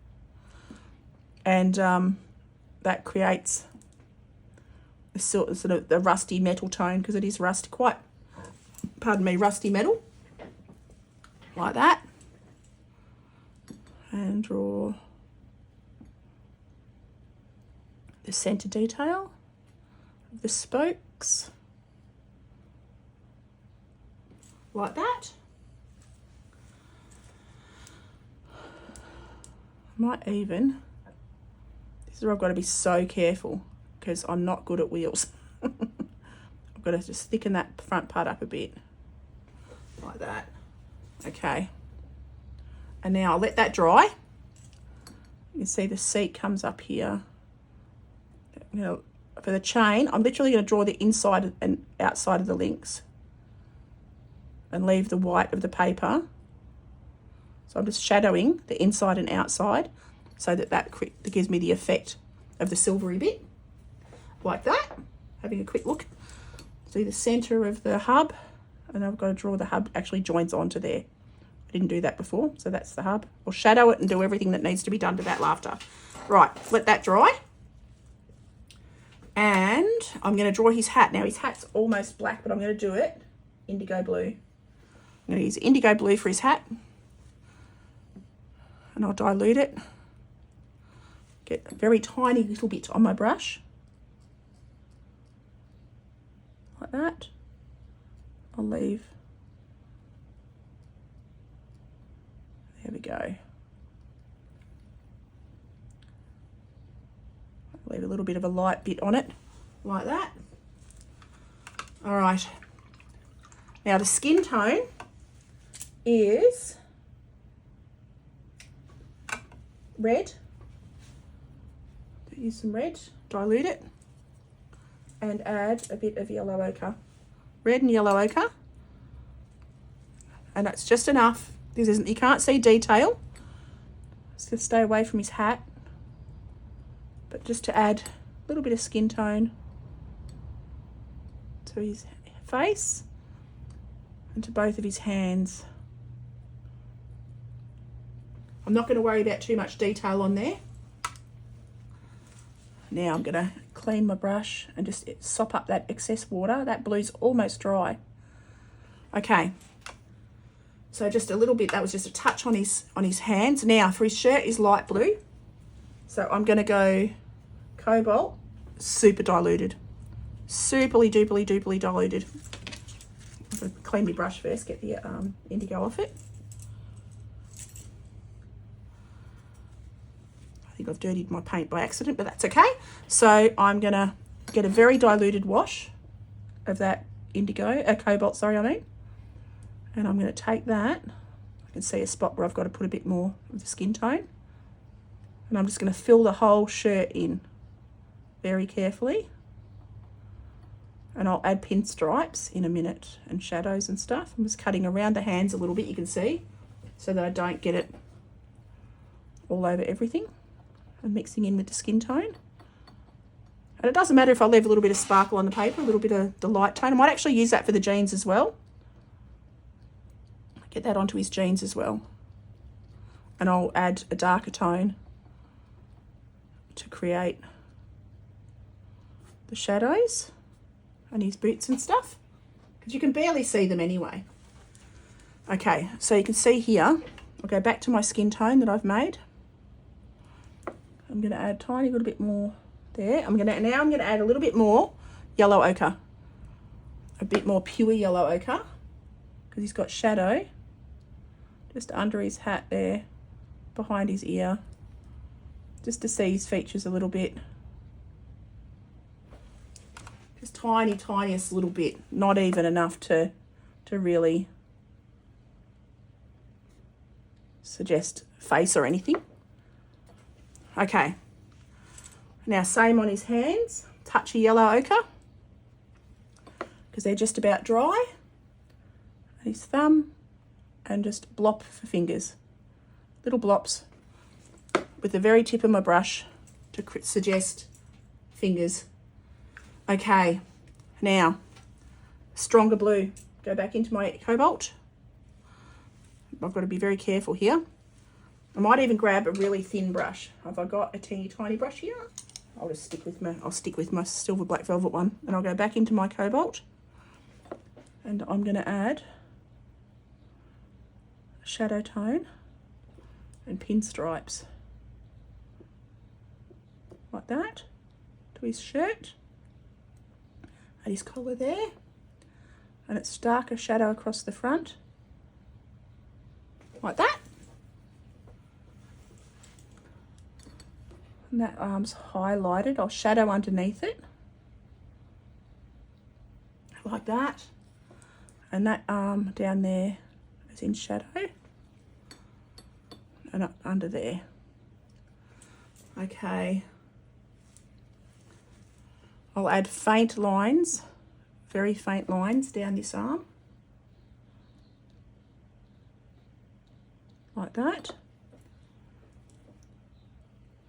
and that creates a sort of the rusty metal tone, because it is rusty, rusty metal, like that, and draw the centre detail of the spokes, like that. might even, this is where I've got to be so careful because I'm not good at wheels. I've got to just thicken that front part up a bit, like that. Okay. And now I'll let that dry. You can see the seat comes up here. You know, for the chain, I'm literally going to draw the inside and outside of the links and leave the white of the paper. So I'm just shadowing the inside and outside so that gives me the effect of the silvery bit, like that. Having a quick look. See the center of the hub, and I've got to draw the hub actually joins onto there. I didn't do that before, so that's the hub. I'll shadow it and do everything that needs to be done to that after. Right, let that dry. And I'm going to draw his hat. Now his hat's almost black, but I'm going to do it indigo blue. I'm going to use indigo blue for his hat. And I'll dilute it. Get a very tiny little bit on my brush. Like that. I'll leave. There we go. Leave a little bit of a light bit on it, like that. All right. Now the skin tone is red. Use some red, dilute it, and add a bit of yellow ochre. Red and yellow ochre. And that's just enough. This isn't, you can't see detail. Just to stay away from his hat. But just to add a little bit of skin tone to his face and to both of his hands. I'm not going to worry about too much detail on there. Now I'm going to clean my brush and just sop up that excess water. That blue's almost dry. Okay. So just a little bit, that was just a touch on his hands. Now for his shirt is light blue. So I'm going to go cobalt, super diluted. Superly duperly diluted. I'm going to clean my brush first, get the indigo off it. I think I've dirtied my paint by accident, but that's okay. So I'm going to get a very diluted wash of that cobalt, sorry, I mean. And I'm going to take that. I can see a spot where I've got to put a bit more of the skin tone. And I'm just going to fill the whole shirt in very carefully. And I'll add pinstripes in a minute and shadows and stuff. I'm just cutting around the hands a little bit, you can see, so that I don't get it all over everything. And mixing in with the skin tone. And it doesn't matter if I leave a little bit of sparkle on the paper, a little bit of the light tone. I might actually use that for the jeans as well. Get that onto his jeans as well. And I'll add a darker tone to create the shadows and his boots and stuff, because you can barely see them anyway. Okay, so you can see here, I'll go back to my skin tone that I've made. I'm going to add a tiny little bit more there. Now I'm going to add a little bit more yellow ochre, a bit more pure yellow ochre, because he's got shadow just under his hat there, behind his ear, just to see his features a little bit. Just tiniest little bit, not even enough to really suggest face or anything. Okay, now same on his hands, touch of yellow ochre, because they're just about dry. His thumb, and just blop for fingers, little blops with the very tip of my brush to suggest fingers. Okay, now stronger blue. Go back into my cobalt. I've got to be very careful here. I might even grab a really thin brush. Have I got a teeny tiny brush here? I'll stick with my silver black velvet one, and I'll go back into my cobalt, and I'm going to add a shadow tone and pinstripes like that to his shirt and his collar there, and it's darker shadow across the front like that. And that arm's highlighted. I'll shadow underneath it. Like that. And that arm down there is in shadow. And up under there. Okay. I'll add faint lines, very faint lines down this arm. Like that.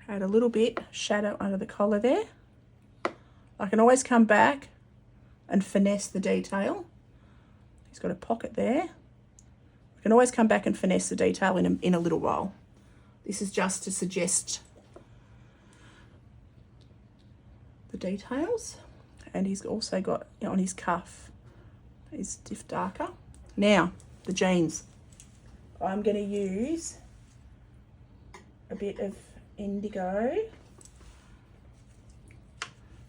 Add a little bit shadow under the collar there. I can always come back and finesse the detail. He's got a pocket there. I can always come back and finesse the detail in a little while. This is just to suggest the details. And he's also got, you know, on his cuff, his diff darker. Now, the jeans. I'm going to use a bit of indigo.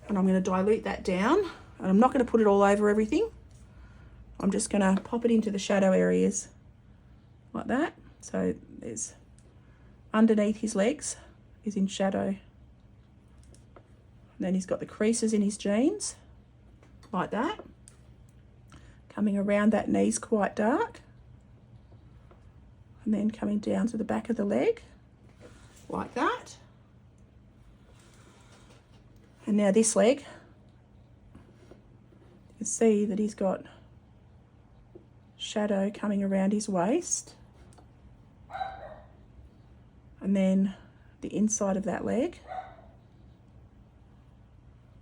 And I'm going to dilute that down. And I'm not going to put it all over everything. I'm just going to pop it into the shadow areas like that. So there's underneath his legs is in shadow. And then he's got the creases in his jeans like that. Coming around that knee's quite dark. And then coming down to the back of the leg like that. And now this leg, you can see that he's got shadow coming around his waist. And then the inside of that leg.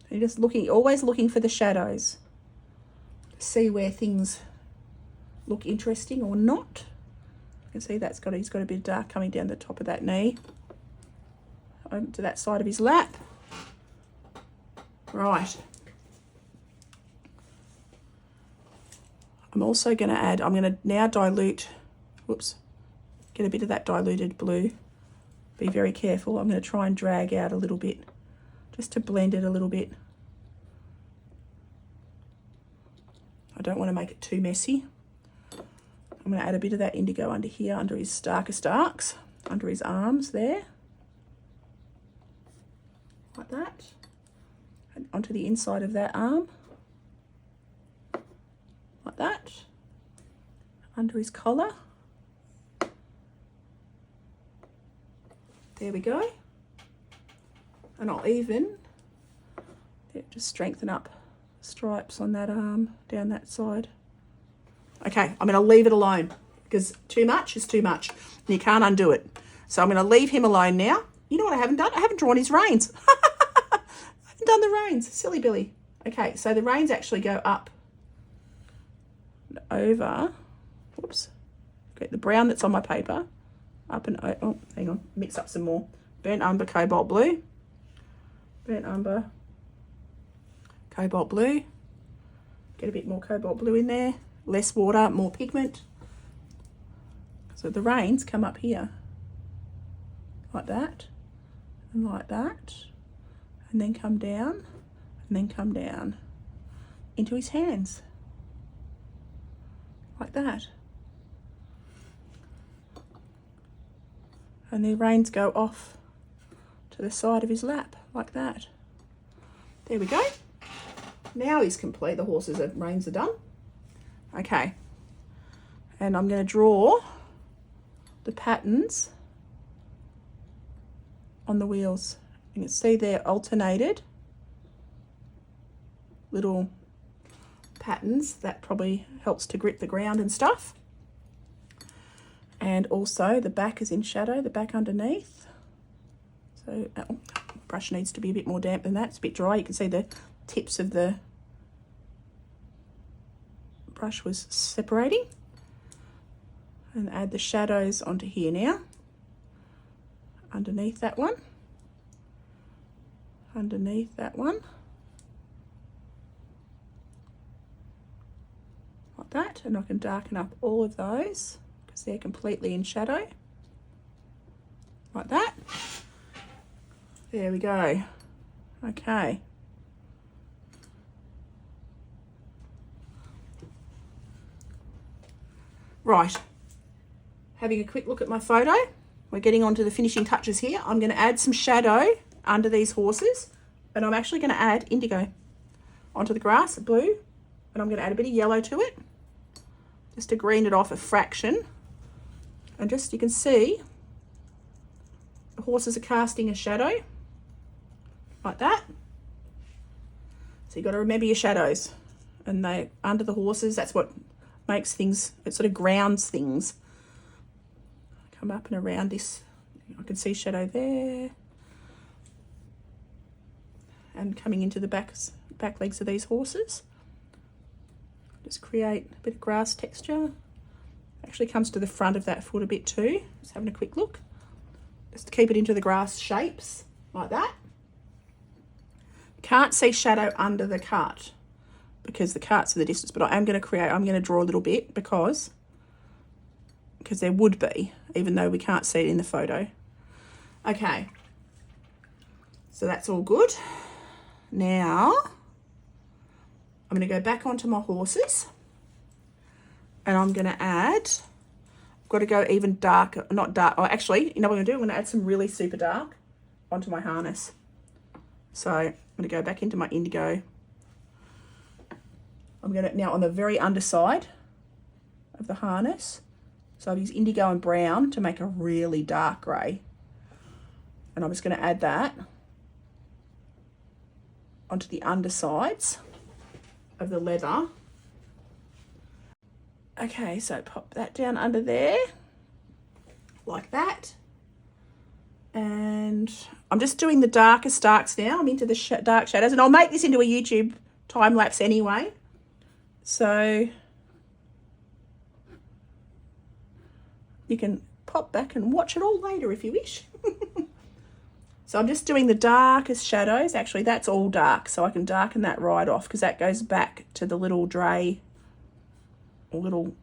You're just looking, always looking for the shadows. See where things look interesting or not. You can see that's got, he's got a bit of dark coming down the top of that knee. Over to that side of his lap. Right. I'm also going to add, I'm going to now dilute, whoops, get a bit of that diluted blue. Be very careful. I'm going to try and drag out a little bit, just to blend it a little bit. I don't want to make it too messy. I'm going to add a bit of that indigo under here, under his darkest darks, under his arms there. Like that. And onto the inside of that arm. Like that. Under his collar. There we go. And I'll even just strengthen up stripes on that arm down that side. Okay, I'm going to leave it alone because too much is too much and you can't undo it. So I'm going to leave him alone now. You know what I haven't done? I haven't drawn his reins. I haven't done the reins. Silly Billy. Okay, so the reins actually go up and over. Whoops. Get the brown that's on my paper. Up and over. Oh, hang on. Mix up some more. Burnt umber, cobalt blue. Burnt umber, cobalt blue. Get a bit more cobalt blue in there. Less water, more pigment. So the reins come up here. Like that. And like that. And then come down. And then come down. Into his hands. Like that. And the reins go off to the side of his lap, like that. There we go. Now he's complete. The horse's reins are done. Okay. And I'm going to draw the patterns on the wheels. You can see they're alternated little patterns. That probably helps to grip the ground and stuff. And also the back is in shadow, the back underneath. So brush needs to be a bit more damp than that. It's a bit dry. You can see the tips of the brush was separating. And add the shadows onto here now. Underneath that one. Underneath that one. Like that. And I can darken up all of those. They're completely in shadow, like that. There we go. Okay. Right. Having a quick look at my photo. We're getting on to the finishing touches here. I'm going to add some shadow under these horses, and I'm actually going to add indigo onto the grass, blue, and I'm going to add a bit of yellow to it, just to green it off a fraction. And just, you can see, the horses are casting a shadow, like that. So you've got to remember your shadows, and they under the horses, that's what makes things, it sort of grounds things. Come up and around this, I can see shadow there. And coming into the back legs of these horses. Just create a bit of grass texture. Actually comes to the front of that foot a bit too. Just having a quick look. Just to keep it into the grass shapes, like that. Can't see shadow under the cart because the cart's in the distance, but I'm going to draw a little bit because there would be, even though we can't see it in the photo. Okay, so that's all good. Now I'm going to go back onto my horses, and I'm going to add, I've got to go even darker, not dark, oh actually, you know what I'm going to do? I'm going to add some really super dark onto my harness. So I'm going to go back into my indigo. I'm going to, now on the very underside of the harness, so I've used indigo and brown to make a really dark grey. And I'm just going to add that onto the undersides of the leather. Okay, so pop that down under there, like that. And I'm just doing the darkest darks now. I'm into the dark shadows, and I'll make this into a YouTube time lapse anyway. So you can pop back and watch it all later if you wish. So I'm just doing the darkest shadows. Actually, that's all dark, so I can darken that right off because that goes back to the little dray or little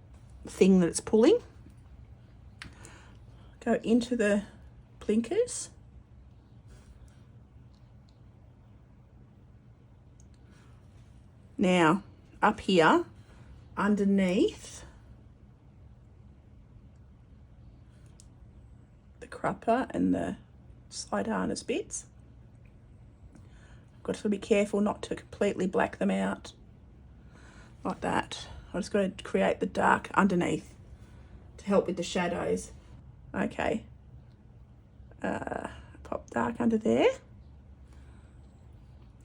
thing that it's pulling. Go into the blinkers. Now, up here, underneath the crupper and the side harness bits, I've got to be careful not to completely black them out like that. I just got to create the dark underneath to help with the shadows. Okay, pop dark under there.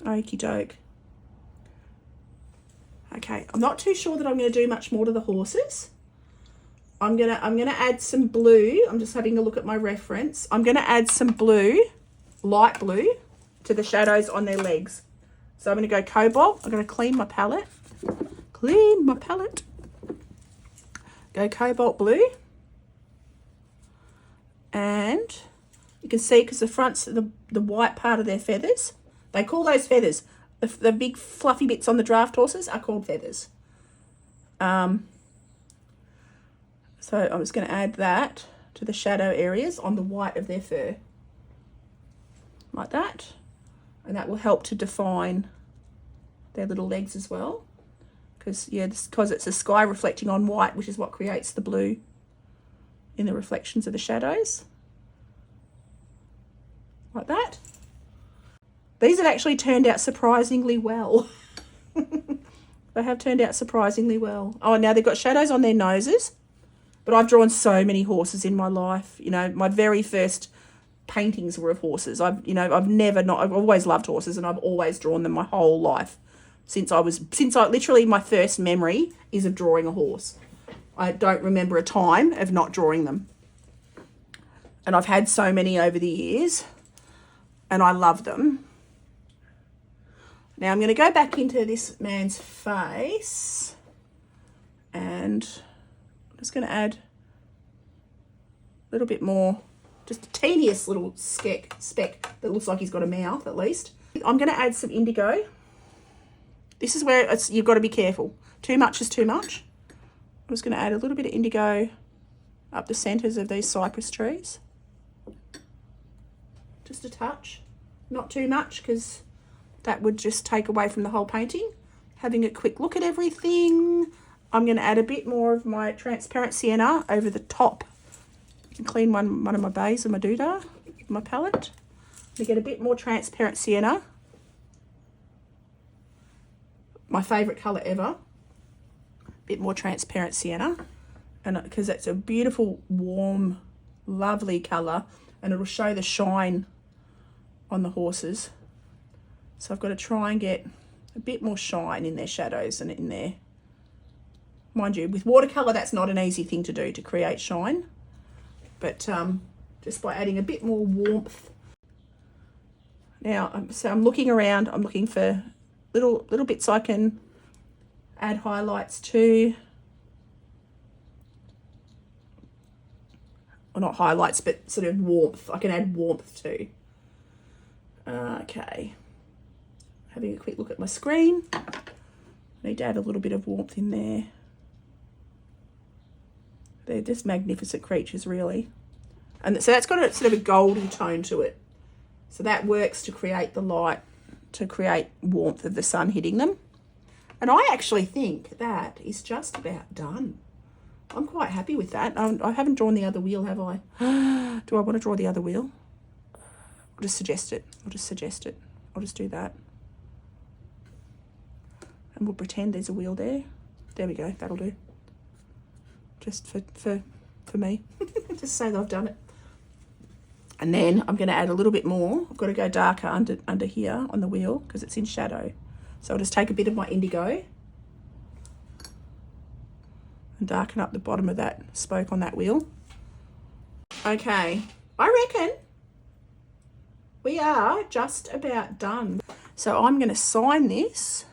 Okie doke. Okay, I'm not too sure that I'm going to do much more to the horses. I'm gonna add some blue. I'm just having a look at my reference. I'm gonna add some blue, light blue, to the shadows on their legs. So I'm gonna go cobalt. I'm gonna clean my palette. Clean my palette. Go cobalt blue. And you can see, because the front's the white part of their feathers. They call those feathers. The big fluffy bits on the draft horses are called feathers. So I'm just going to add that to the shadow areas on the white of their fur. Like that. And that will help to define their little legs as well. Because it's the sky reflecting on white, which is what creates the blue in the reflections of the shadows. Like that. These have actually turned out surprisingly well. They have turned out surprisingly well. Oh, now they've got shadows on their noses. But I've drawn so many horses in my life. You know, my very first paintings were of horses. I've always loved horses, and I've always drawn them my whole life. Since I literally, my first memory is of drawing a horse. I don't remember a time of not drawing them. And I've had so many over the years, and I love them. Now I'm going to go back into this man's face, and I'm just going to add a little bit more, just a teeniest little speck that looks like he's got a mouth at least. I'm going to add some indigo. This is where you've got to be careful. Too much is too much. I'm just going to add a little bit of indigo up the centres of these cypress trees. Just a touch. Not too much, because that would just take away from the whole painting. Having a quick look at everything. I'm going to add a bit more of my transparent sienna over the top. You can clean one of my bays of my doodah, my palette. to get a bit more transparent sienna. My favourite colour ever. A bit more transparent sienna. And because it's a beautiful, warm, lovely colour, and it'll show the shine on the horses. So I've got to try and get a bit more shine in their shadows and in there. Mind you, with watercolour, that's not an easy thing to do, to create shine. But just by adding a bit more warmth. Now, so I'm looking around, I'm looking for little bits I can add highlights to. Or not highlights, but sort of warmth. I can add warmth to. Okay. Having a quick look at my screen. I need to add a little bit of warmth in there. They're just magnificent creatures, really. And so that's got a sort of a goldy tone to it. So that works to create the light, to create warmth of the sun hitting them. And I actually think that is just about done. I'm quite happy with that. I haven't drawn the other wheel, have I? Do I want to draw the other wheel? I'll just suggest it. I'll just suggest it. I'll just do that. And we'll pretend there's a wheel there. There we go. That'll do. Just for me. Just say that I've done it. And then I'm going to add a little bit more. I've got to go darker under here on the wheel because it's in shadow. So I'll just take a bit of my indigo and darken up the bottom of that spoke on that wheel. Okay, I reckon we are just about done. So I'm going to sign this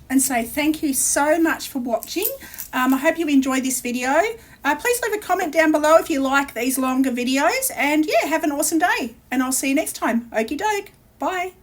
and say thank you so much for watching. I hope you enjoyed this video. Please leave a comment down below if you like these longer videos. And yeah, have an awesome day. And I'll see you next time. Okie doke. Bye.